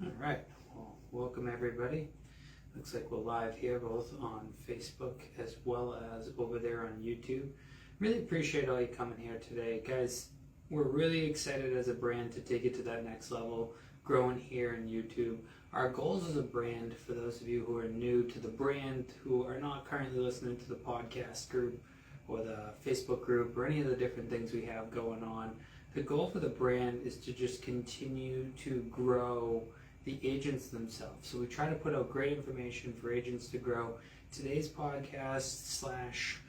All right, well, welcome everybody. Looks like we're live here both on Facebook as well as over there on YouTube. Really appreciate all you coming here today. Guys, we're really excited as a brand to take it to that next level, growing here in YouTube. Our goals as a brand, for those of you who are new to the brand, who are not currently listening to the podcast group or the Facebook group or any of the different things we have going on, the goal for the brand is to just continue to grow the agents themselves. So we try to put out great information for agents to grow. Today's podcast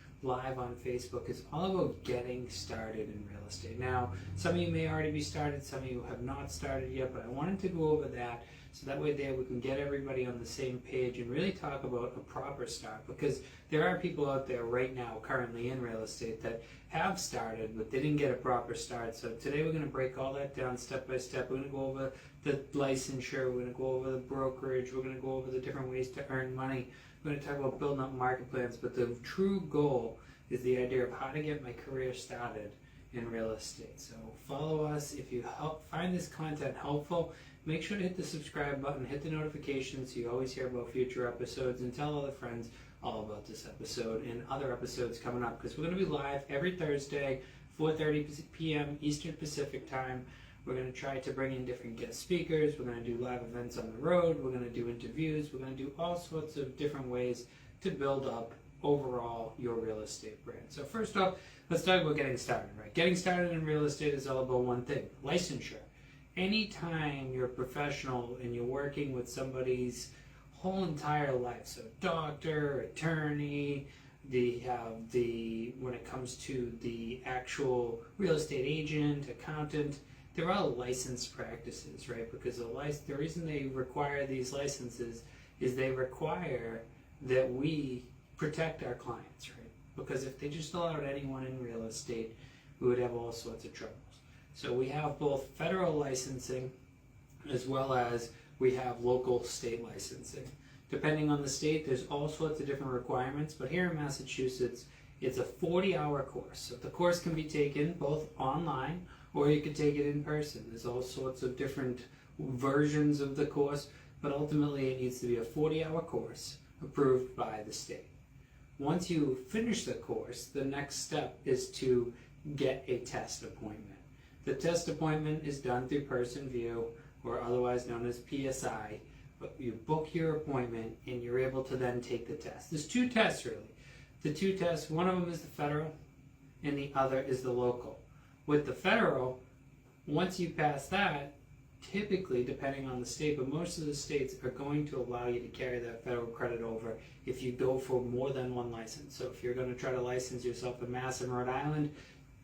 / live on Facebook is all about getting started in real estate. Now, some of you may already be started, some of you have not started yet, but I wanted to go over that so that way there we can get everybody on the same page and really talk about a proper start, because there are people out there right now currently in real estate that have started but they didn't get a proper start. So today we're going to break all that down step by step. We're going to go over the licensure, we're going to go over the brokerage, we're going to go over the different ways to earn money. We're going to talk about building up market plans, but the true goal is the idea of how to get my career started in real estate. So follow us. If you find this content helpful, make sure to hit the subscribe button, hit the notifications so you always hear about future episodes, and tell other friends all about this episode and other episodes coming up, because we're going to be live every Thursday, 4:30 p.m. Eastern Pacific time. We're going to try to bring in different guest speakers. We're going to do live events on the road. We're going to do interviews. We're going to do all sorts of different ways to build up overall your real estate brand. So first off, let's talk about getting started, right? Getting started in real estate is all about one thing: licensure. Anytime you're a professional and you're working with somebody's whole entire life, so doctor, attorney, when it comes to the actual real estate agent, accountant, they're all licensed practices, right? Because the reason they require these licenses is they require that we protect our clients, right? Because if they just allowed anyone in real estate, we would have all sorts of troubles. So we have both federal licensing as well as we have local state licensing. Depending on the state, there's all sorts of different requirements, but here in Massachusetts, it's a 40-hour course. So the course can be taken both online or you can take it in person. There's all sorts of different versions of the course, but ultimately it needs to be a 40-hour course approved by the state. Once you finish the course, the next step is to get a test appointment. The test appointment is done through Person View, or otherwise known as PSI, but you book your appointment and you're able to then take the test. There's two tests really. The two tests, one of them is the federal and the other is the local. With the federal, once you pass that, typically, depending on the state, but most of the states are going to allow you to carry that federal credit over if you go for more than one license. So if you're going to try to license yourself in Mass and Rhode Island,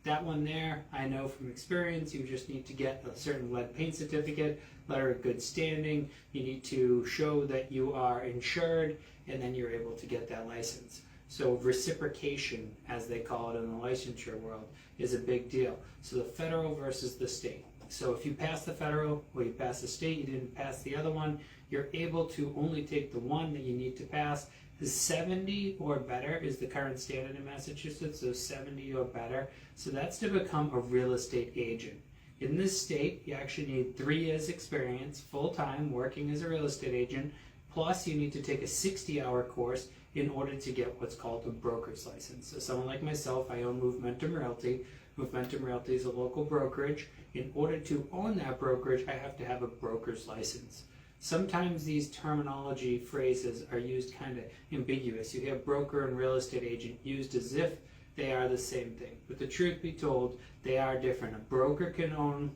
that one there, I know from experience, you just need to get a certain lead paint certificate, letter of good standing. You need to show that you are insured, and then you're able to get that license. So reciprocation, as they call it in the licensure world, is a big deal. So the federal versus the state. So if you pass the federal or you pass the state, you didn't pass the other one, you're able to only take the one that you need to pass. The 70 or better is the current standard in Massachusetts, so 70 or better. So that's to become a real estate agent. In this state, you actually need 3 years experience, full-time, working as a real estate agent, plus you need to take a 60-hour course in order to get what's called a broker's license. So someone like myself, I own Movementum Realty. Movementum Realty is a local brokerage. In order to own that brokerage, I have to have a broker's license. Sometimes these terminology phrases are used kind of ambiguous. You hear broker and real estate agent used as if they are the same thing. But the truth be told, they are different. A broker can own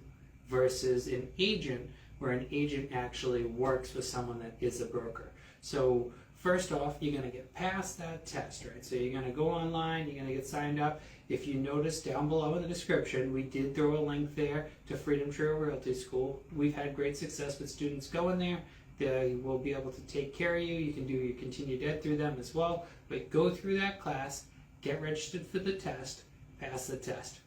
versus an agent, where an agent actually works for someone that is a broker. So first off, you're going to get past that test, right? So you're going to go online, you're going to get signed up. If you notice down below in the description, we did throw a link there to Freedom Trail Realty School. We've had great success with students going there. They will be able to take care of you. You can do your continued ed through them as well. But go through that class, get registered for the test, pass the test.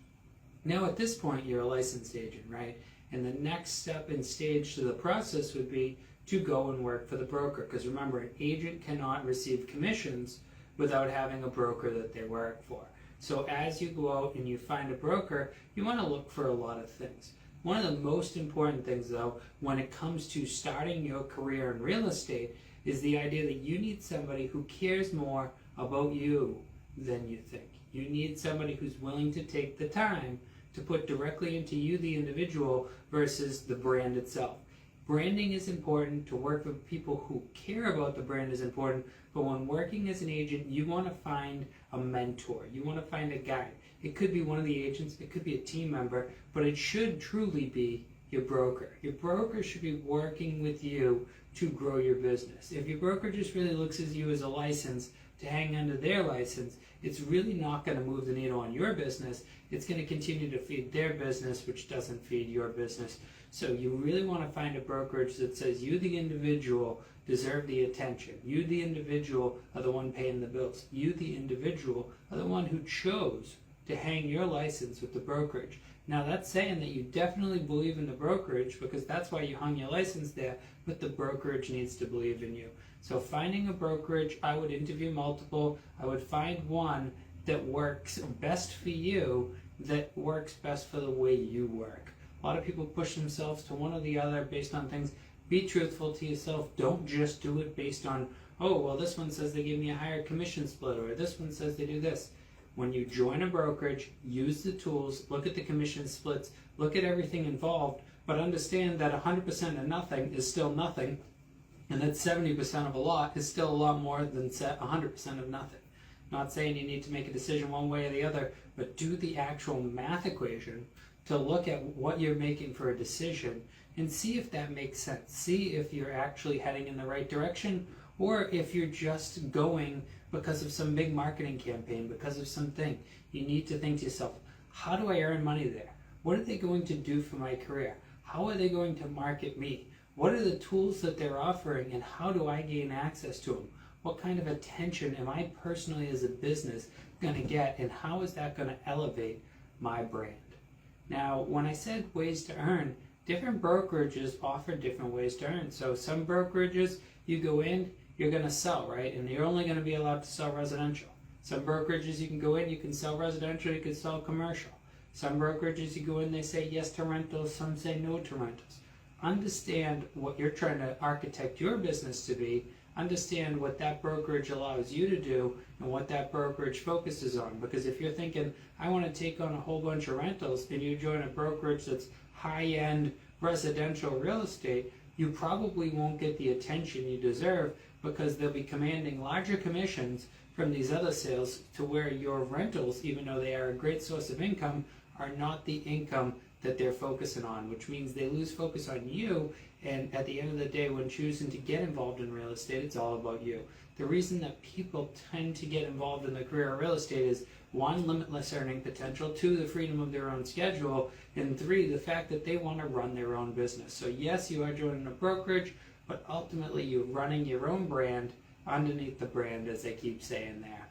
Now at this point, you're a licensed agent, right? And the next step and stage to the process would be to go and work for the broker. Because remember, an agent cannot receive commissions without having a broker that they work for. So as you go out and you find a broker, you want to look for a lot of things. One of the most important things, though, when it comes to starting your career in real estate is the idea that you need somebody who cares more about you than you think. You need somebody who's willing to take the time to put directly into you, the individual, versus the brand itself. Branding is important. To work with people who care about the brand is important, but when working as an agent, you want to find a mentor. You want to find a guide. It could be one of the agents, it could be a team member, but it should truly be your broker. Your broker should be working with you to grow your business. If your broker just really looks at you as a license to hang under their license, it's really not going to move the needle on your business. It's going to continue to feed their business, which doesn't feed your business. So you really want to find a brokerage that says you, the individual, deserve the attention. You, the individual, are the one paying the bills. You, the individual, are the one who chose to hang your license with the brokerage. Now that's saying that you definitely believe in the brokerage, because that's why you hung your license there, but the brokerage needs to believe in you. So finding a brokerage, I would interview multiple. I would find one that works best for you, that works best for the way you work. A lot of people push themselves to one or the other based on things. Be truthful to yourself. Don't just do it based on, oh, well, this one says they give me a higher commission split, or this one says they do this. When you join a brokerage, use the tools, look at the commission splits, look at everything involved, but understand that 100% of nothing is still nothing, and that 70% of a lot is still a lot more than 100% of nothing. Not saying you need to make a decision one way or the other, but do the actual math equation to look at what you're making for a decision and see if that makes sense. See if you're actually heading in the right direction, or if you're just going because of some big marketing campaign, because of something. You need to think to yourself, how do I earn money there? What are they going to do for my career? How are they going to market me? What are the tools that they're offering, and how do I gain access to them? What kind of attention am I personally as a business going to get, and how is that going to elevate my brand? Now, when I said ways to earn, different brokerages offer different ways to earn. So some brokerages, you go in, you're going to sell, right? And you're only going to be allowed to sell residential. Some brokerages you can go in, you can sell residential, you can sell commercial. Some brokerages you go in, they say yes to rentals, some say no to rentals. Understand what you're trying to architect your business to be. Understand what that brokerage allows you to do and what that brokerage focuses on. Because if you're thinking, I want to take on a whole bunch of rentals, and you join a brokerage that's high-end residential real estate, you probably won't get the attention you deserve, because they'll be commanding larger commissions from these other sales, to where your rentals, even though they are a great source of income, are not the income that they're focusing on, which means they lose focus on you. And at the end of the day, when choosing to get involved in real estate, it's all about you. The reason that people tend to get involved in the career of real estate is, 1, limitless earning potential, 2, the freedom of their own schedule, and 3, the fact that they want to run their own business. So yes, you are joining a brokerage, but ultimately you're running your own brand underneath the brand, as I keep saying there.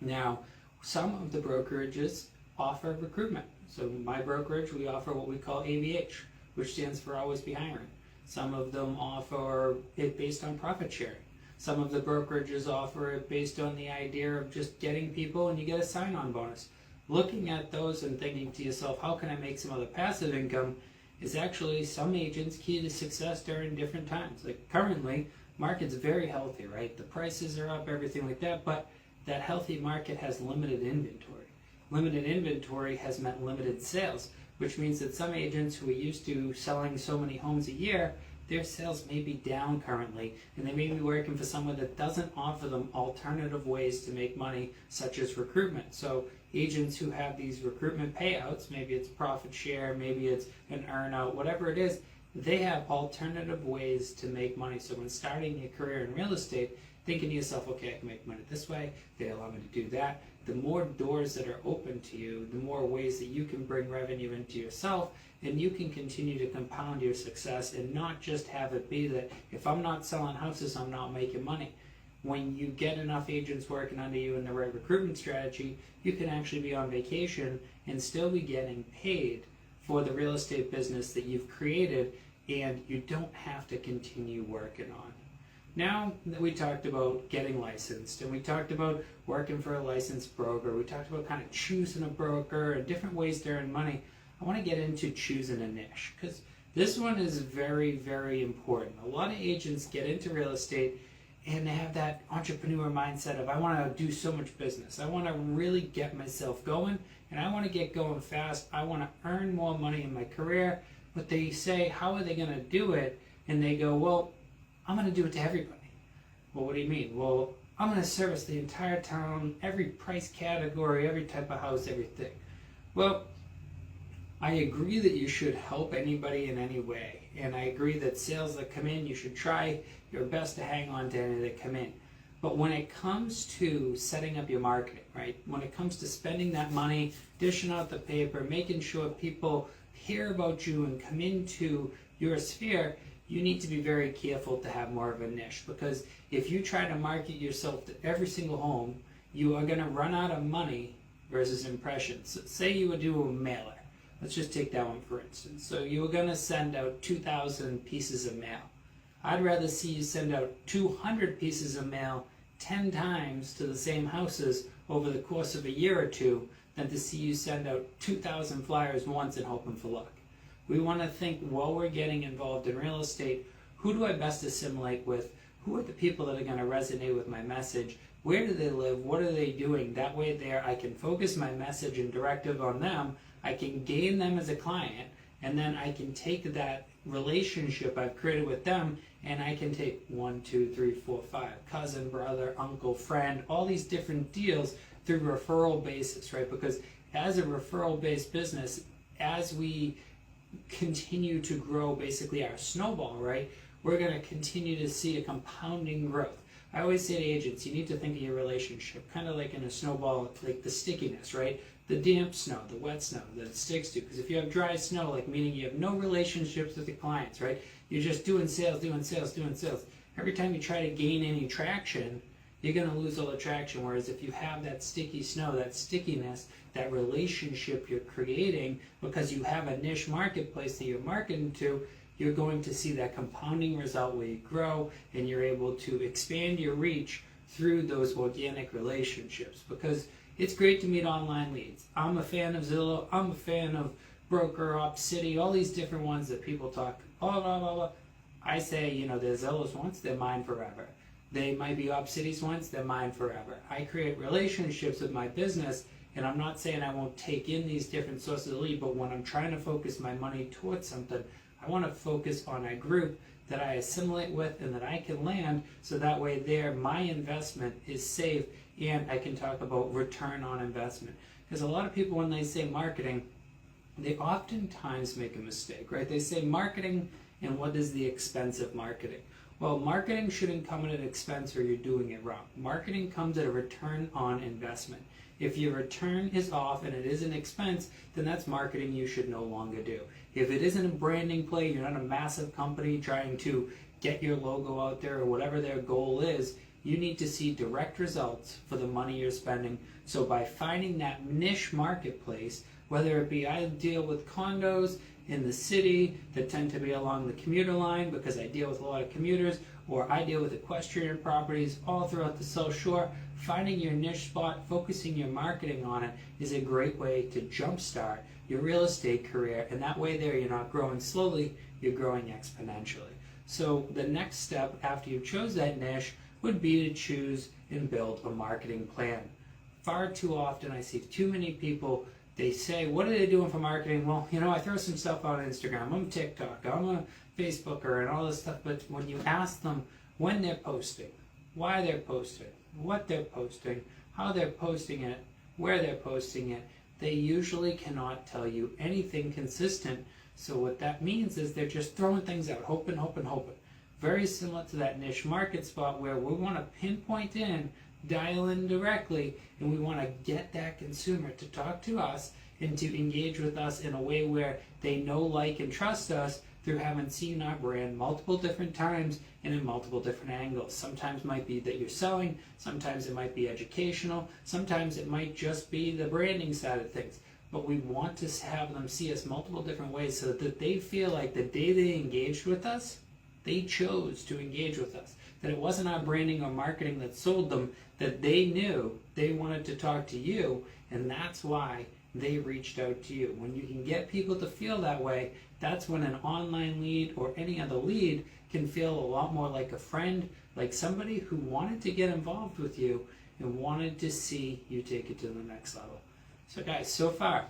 Now, some of the brokerages offer recruitment. So my brokerage, we offer what we call ABH, which stands for Always Be Hiring. Some of them offer it based on profit sharing. Some of the brokerages offer it based on the idea of just getting people and you get a sign-on bonus. Looking at those and thinking to yourself, how can I make some other passive income, is actually some agents' key to success during different times. Like currently, market's very healthy, right? The prices are up, everything like that, but that healthy market has limited inventory. Limited inventory has meant limited sales, which means that some agents who are used to selling so many homes a year, their sales may be down currently, and they may be working for someone that doesn't offer them alternative ways to make money, such as recruitment. So agents who have these recruitment payouts, maybe it's profit share, maybe it's an earn out, whatever it is, they have alternative ways to make money. So when starting your career in real estate, thinking to yourself, okay, I can make money this way, they allow me to do that. The more doors that are open to you, the more ways that you can bring revenue into yourself, and you can continue to compound your success and not just have it be that if I'm not selling houses, I'm not making money. When you get enough agents working under you in the right recruitment strategy, you can actually be on vacation and still be getting paid for the real estate business that you've created, and you don't have to continue working on. Now that we talked about getting licensed, and we talked about working for a licensed broker, we talked about kind of choosing a broker and different ways to earn money, I want to get into choosing a niche, because this one is very, very important. A lot of agents get into real estate and they have that entrepreneur mindset of, I want to do so much business. I want to really get myself going, and I want to get going fast. I want to earn more money in my career. But they say, how are they going to do it? And they go, well, I'm going to do it to everybody. Well, what do you mean? Well, I'm going to service the entire town, every price category, every type of house, everything. Well, I agree that you should help anybody in any way. And I agree that sales that come in, you should try your best to hang on to any that come in. But when it comes to setting up your marketing, right? When it comes to spending that money, dishing out the paper, making sure people hear about you and come into your sphere, you need to be very careful to have more of a niche. Because if you try to market yourself to every single home, you are going to run out of money versus impressions. So say you would do a mailer. Let's just take that one for instance. So you were going to send out 2,000 pieces of mail. I'd rather see you send out 200 pieces of mail 10 times to the same houses over the course of a year or two than to see you send out 2,000 flyers once and hoping for luck. We want to think, while we're getting involved in real estate, who do I best assimilate with? Who are the people that are going to resonate with my message? Where do they live? What are they doing? That way there I can focus my message and directive on them. I can gain them as a client, and then I can take that relationship I've created with them, and I can take 1, 2, 3, 4, 5, cousin, brother, uncle, friend, all these different deals through referral basis, right? Because as a referral-based business, as we continue to grow basically our snowball, right, we're going to continue to see a compounding growth. I always say to agents, you need to think of your relationship kind of like in a snowball, like the stickiness, right? The damp snow, the wet snow that it sticks to. Because if you have dry snow, like meaning you have no relationships with your clients, right? You're just doing sales, doing sales, doing sales. Every time you try to gain any traction, you're going to lose all the traction. Whereas if you have that sticky snow, that stickiness, that relationship you're creating because you have a niche marketplace that you're marketing to, you're going to see that compounding result where you grow and you're able to expand your reach through those organic relationships. Because it's great to meet online leads. I'm a fan of Zillow. I'm a fan of Broker, Opcity, all these different ones that people talk, blah, blah, blah, blah. I say, you know, they're Zillows once, they're mine forever. They might be Opcities once, they're mine forever. I create relationships with my business, and I'm not saying I won't take in these different sources of lead, but when I'm trying to focus my money towards something, I want to focus on a group that I assimilate with and that I can land, so that way there my investment is safe and I can talk about return on investment. Because a lot of people, when they say marketing, they oftentimes make a mistake, right? They say marketing, and what is the expense of marketing? Well, marketing shouldn't come at an expense or you're doing it wrong. Marketing comes at a return on investment. If your return is off and it is an expense, then that's marketing you should no longer do. If it isn't a branding play, you're not a massive company trying to get your logo out there or whatever their goal is, you need to see direct results for the money you're spending. So by finding that niche marketplace, whether it be I deal with condos in the city that tend to be along the commuter line because I deal with a lot of commuters, or I deal with equestrian properties all throughout the South Shore, finding your niche spot, focusing your marketing on it is a great way to jumpstart your real estate career. And that way there, you're not growing slowly, you're growing exponentially. So the next step after you chose that niche would be to choose and build a marketing plan. Far too often I see too many people, they say, what are they doing for marketing? Well, you know, I throw some stuff on Instagram, I'm TikTok, I'm a Facebooker and all this stuff, but when you ask them when they're posting, why they're posting, what they're posting, how they're posting it, where they're posting it, they usually cannot tell you anything consistent. So what that means is they're just throwing things out, hoping, hoping, hoping. Very similar to that niche market spot where we want to pinpoint in, dial in directly, and we want to get that consumer to talk to us and to engage with us in a way where they know, like, and trust us through having seen our brand multiple different times and in multiple different angles. Sometimes it might be that you're selling, sometimes it might be educational, sometimes it might just be the branding side of things. But we want to have them see us multiple different ways so that they feel like the day they engaged with us, they chose to engage with us. That it wasn't our branding or marketing that sold them, that they knew they wanted to talk to you, and that's why they reached out to you. When you can get people to feel that way, that's when an online lead or any other lead can feel a lot more like a friend, like somebody who wanted to get involved with you and wanted to see you take it to the next level. So guys, so far,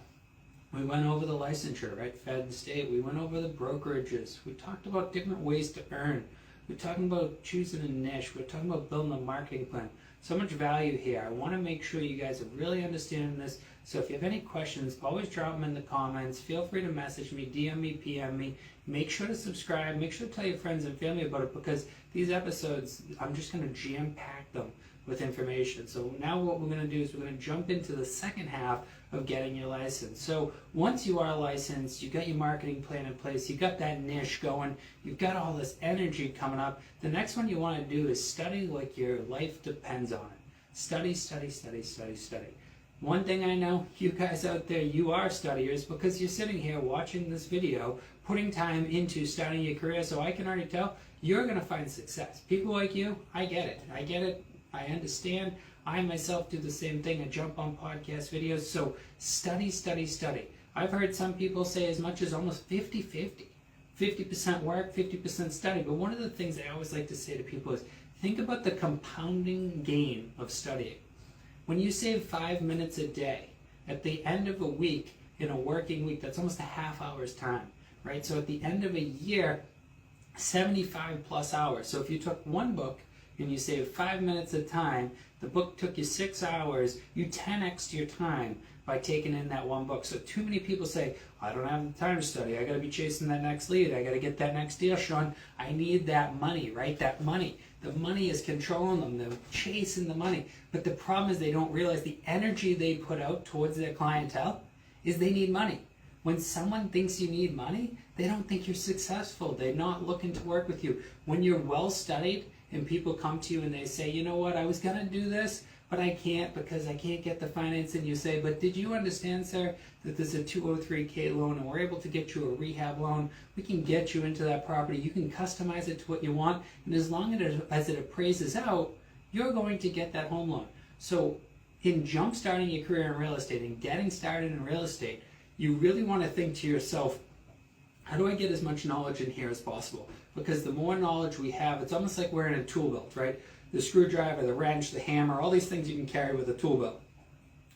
we went over the licensure, right? Fed and state. We went over the brokerages. We talked about different ways to earn. We're talking about choosing a niche. We're talking about building a marketing plan. So much value here. I want to make sure you guys are really understanding this. So if you have any questions, always drop them in the comments. Feel free to message me, DM me, PM me. Make sure to subscribe. Make sure to tell your friends and family about it, because these episodes, I'm just going to jam-pack them with information. So now what we're going to do is we're going to jump into the second half of getting your license. So once you are licensed, you got your marketing plan in place, you got that niche going, you've got all this energy coming up, the next one you want to do is study like your life depends on it. Study, study, study, study, study. One thing I know, you guys out there, you are studiers, because you're sitting here watching this video, putting time into starting your career, so I can already tell you're going to find success. People like you, I get it. I get it. I understand. I myself do the same thing. I jump on podcast videos. So study, study, study. I've heard some people say as much as almost 50-50. 50% work, 50% study. But one of the things I always like to say to people is, think about the compounding gain of studying. When you save 5 minutes a day, at the end of a week, in a working week, that's almost a half hour's time, right? So at the end of a year, 75 plus hours. So if you took one book and you saved 5 minutes of time, the book took you 6 hours, you 10x'd your time by taking in that one book. So too many people say, I don't have the time to study, I gotta be chasing that next lead, I gotta get that next deal, Sean, I need that money, right? That money. The money is controlling them, they're chasing the money. But the problem is they don't realize the energy they put out towards their clientele is they need money. When someone thinks you need money, they don't think you're successful. They're not looking to work with you. When you're well studied and people come to you and they say, you know what, I was going to do this, but I can't because I can't get the finance. And you say, but did you understand, sir, that there's a 203K loan and we're able to get you a rehab loan. We can get you into that property. You can customize it to what you want. And as long as it appraises out, you're going to get that home loan. So in jump starting your career in real estate and getting started in real estate, you really want to think to yourself, how do I get as much knowledge in here as possible? Because the more knowledge we have, it's almost like we're in a tool belt, right? The screwdriver, the wrench, the hammer, all these things you can carry with a tool belt.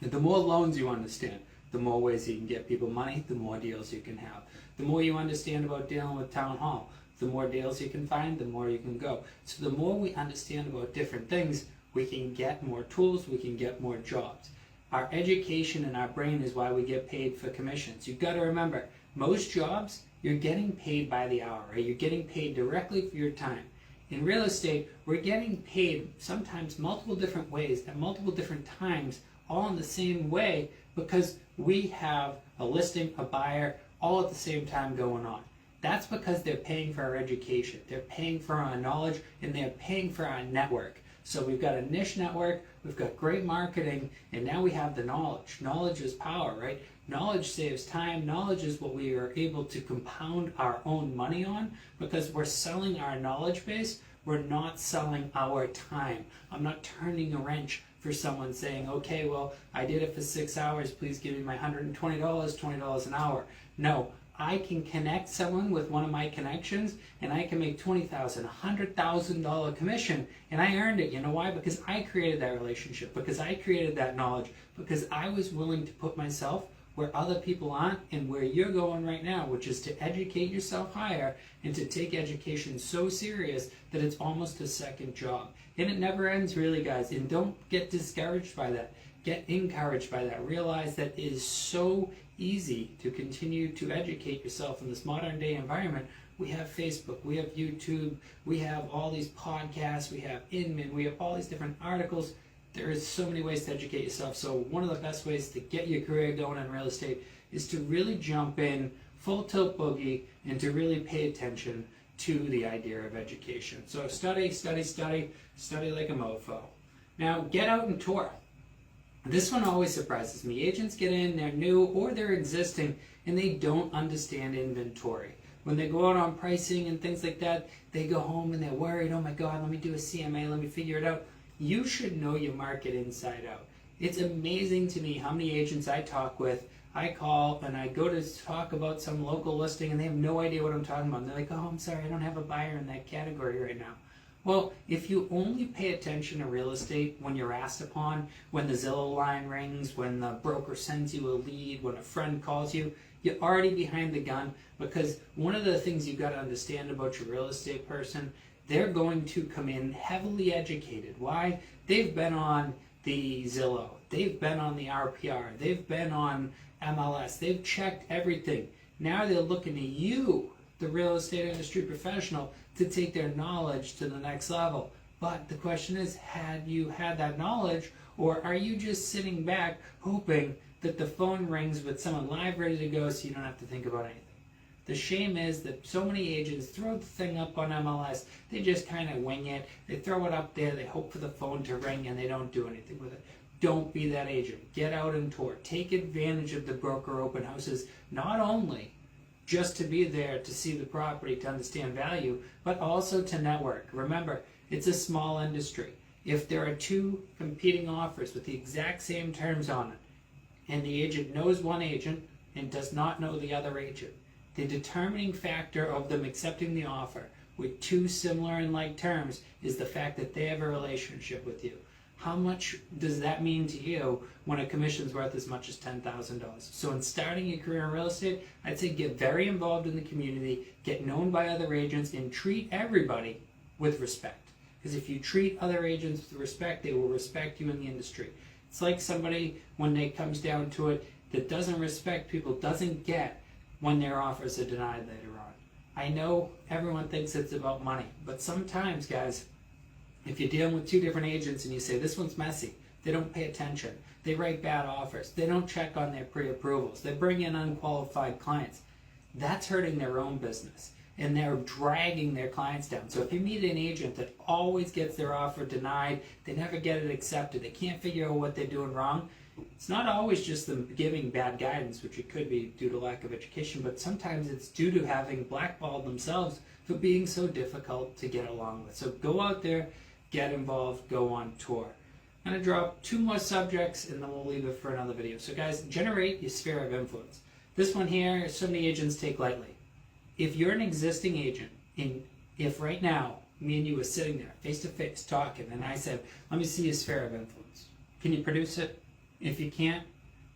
And the more loans you understand, the more ways you can get people money, the more deals you can have. The more you understand about dealing with town hall, the more deals you can find, the more you can go. So the more we understand about different things, we can get more tools, we can get more jobs. Our education and our brain is why we get paid for commissions. You've got to remember, most jobs, you're getting paid by the hour, right? You're getting paid directly for your time. In real estate, we're getting paid sometimes multiple different ways at multiple different times, all in the same way, because we have a listing, a buyer, all at the same time going on. That's because they're paying for our education, they're paying for our knowledge, and they're paying for our network. So we've got a niche network, we've got great marketing, and now we have the knowledge. Knowledge is power, right? Knowledge saves time. Knowledge is what we are able to compound our own money on, because we're selling our knowledge base. We're not selling our time. I'm not turning a wrench for someone saying, okay, well, I did it for 6 hours. Please give me my $120, $20 an hour. No, I can connect someone with one of my connections, and I can make $20,000, $100,000 commission, and I earned it. You know why? Because I created that relationship, because I created that knowledge, because I was willing to put myself where other people aren't, and where you're going right now, which is to educate yourself higher and to take education so serious that it's almost a second job. And it never ends, really, guys. And don't get discouraged by that. Get encouraged by that. Realize that it is so easy to continue to educate yourself in this modern day environment. We have Facebook, we have YouTube, we have all these podcasts, we have Inman, we have all these different articles. There is so many ways to educate yourself. So one of the best ways to get your career going in real estate is to really jump in full tilt boogie and to really pay attention to the idea of education. So study, study, study, study like a mofo. Now get out and tour. This one always surprises me. Agents get in, they're new or they're existing, and they don't understand inventory. When they go out on pricing and things like that, they go home and they're worried, oh my God, let me do a CMA, let me figure it out. You should know your market inside out. It's amazing to me how many agents I talk with. I call and I go to talk about some local listing and they have no idea what I'm talking about. And they're like, oh, I'm sorry, I don't have a buyer in that category right now. Well, if you only pay attention to real estate when you're asked upon, when the Zillow line rings, when the broker sends you a lead, when a friend calls you, you're already behind the gun, because one of the things you've got to understand about your real estate person, they're going to come in heavily educated. Why? They've been on the Zillow, they've been on the RPR, they've been on MLS, they've checked everything. Now they're looking to you, the real estate industry professional, to take their knowledge to the next level. But the question is, had you had that knowledge, or are you just sitting back hoping that the phone rings with someone live ready to go so you don't have to think about anything? The shame is that so many agents throw the thing up on MLS, they just kind of wing it, they throw it up there, they hope for the phone to ring, and they don't do anything with it. Don't be that agent. Get out and tour. Take advantage of the broker open houses, not only just to be there to see the property, to understand value, but also to network. Remember, it's a small industry. If there are two competing offers with the exact same terms on it, and the agent knows one agent and does not know the other agent, the determining factor of them accepting the offer with two similar and like terms is the fact that they have a relationship with you. How much does that mean to you when a commission's worth as much as $10,000? So in starting your career in real estate, I'd say get very involved in the community, get known by other agents, and treat everybody with respect. Because if you treat other agents with respect, they will respect you in the industry. It's like somebody, when it comes down to it, that doesn't respect people, doesn't get when their offers are denied later on. I know everyone thinks it's about money, but sometimes, guys, if you're dealing with two different agents and you say, this one's messy, they don't pay attention, they write bad offers, they don't check on their pre-approvals, they bring in unqualified clients, that's hurting their own business, and they're dragging their clients down. So if you meet an agent that always gets their offer denied, they never get it accepted, they can't figure out what they're doing wrong, it's not always just them giving bad guidance, which it could be due to lack of education, but sometimes it's due to having blackballed themselves for being so difficult to get along with. So go out there, get involved, go on tour. I'm going to drop two more subjects and then we'll leave it for another video. So guys, generate your sphere of influence. This one here, so many agents take lightly. If you're an existing agent, and if right now, me and you were sitting there face to face talking, and I said, let me see your sphere of influence. Can you produce it? If you can't,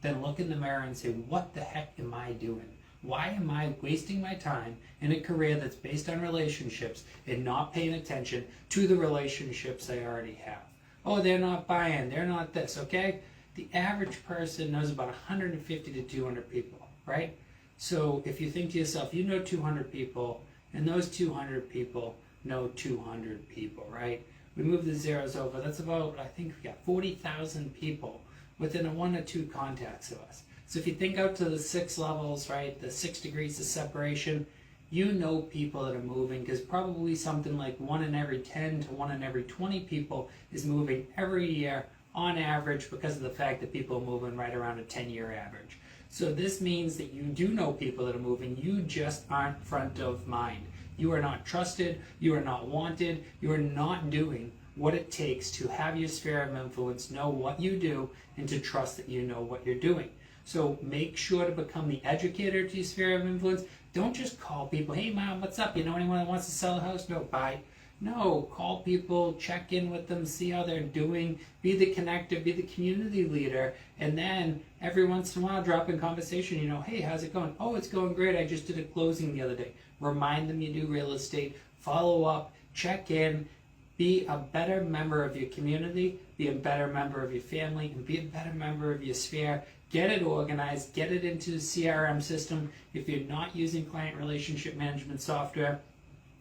then look in the mirror and say, what the heck am I doing? Why am I wasting my time in a career that's based on relationships and not paying attention to the relationships I already have? Oh, they're not buying, they're not this, okay? The average person knows about 150 to 200 people, right? So if you think to yourself, you know 200 people, and those 200 people know 200 people, right? We move the zeros over, that's about, I think we got 40,000 people within a 1 or 2 contacts of us. So if you think out to the 6 levels, right, the 6 degrees of separation, you know people that are moving, because probably something like 1 in every 10 to 1 in every 20 people is moving every year on average, because of the fact that people are moving right around a 10-year average. So this means that you do know people that are moving, you just aren't front of mind. You are not trusted, you are not wanted, you are not doing what it takes to have your sphere of influence, know what you do, and to trust that you know what you're doing. So make sure to become the educator to your sphere of influence. Don't just call people, hey mom, what's up? You know anyone that wants to sell a house? No, bye. No, call people, check in with them, see how they're doing, be the connector, be the community leader, and then every once in a while drop in conversation, you know, hey, how's it going? Oh, it's going great, I just did a closing the other day. Remind them you do real estate, follow up, check in, be a better member of your community, be a better member of your family, and be a better member of your sphere. Get it organized, get it into the CRM system. If you're not using client relationship management software,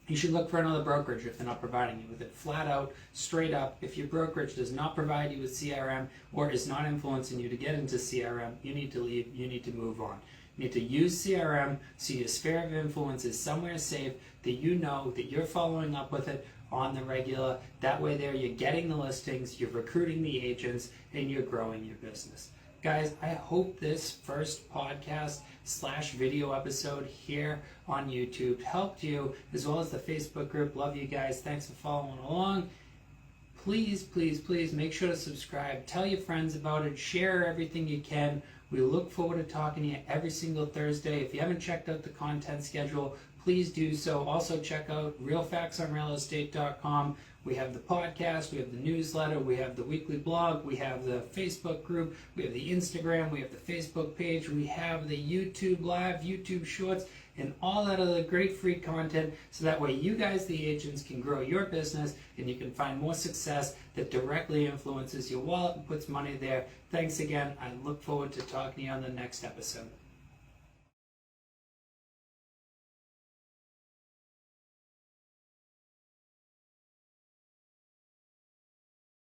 you should look for another brokerage if they're not providing you with it. Flat out, straight up, if your brokerage does not provide you with CRM or is not influencing you to get into CRM, you need to leave, you need to move on. You need to use CRM so your sphere of influence is somewhere safe, that you know that you're following up with it on the regular. That way there you're getting the listings, you're recruiting the agents, and you're growing your business. Guys, I hope this first podcast / video episode here on YouTube helped you, as well as the Facebook group. Love you guys. Thanks for following along. please, please, please make sure to subscribe. Tell your friends about it. Share everything you can. We look forward to talking to you every single Thursday. If you haven't checked out the content schedule, please do so. Also check out realfactsonrealestate.com. We have the podcast, we have the newsletter, we have the weekly blog, we have the Facebook group, we have the Instagram, we have the Facebook page, we have the YouTube Live, YouTube Shorts, and all that other great free content, so that way you guys, the agents, can grow your business and you can find more success that directly influences your wallet and puts money there. Thanks again. I look forward to talking to you on the next episode.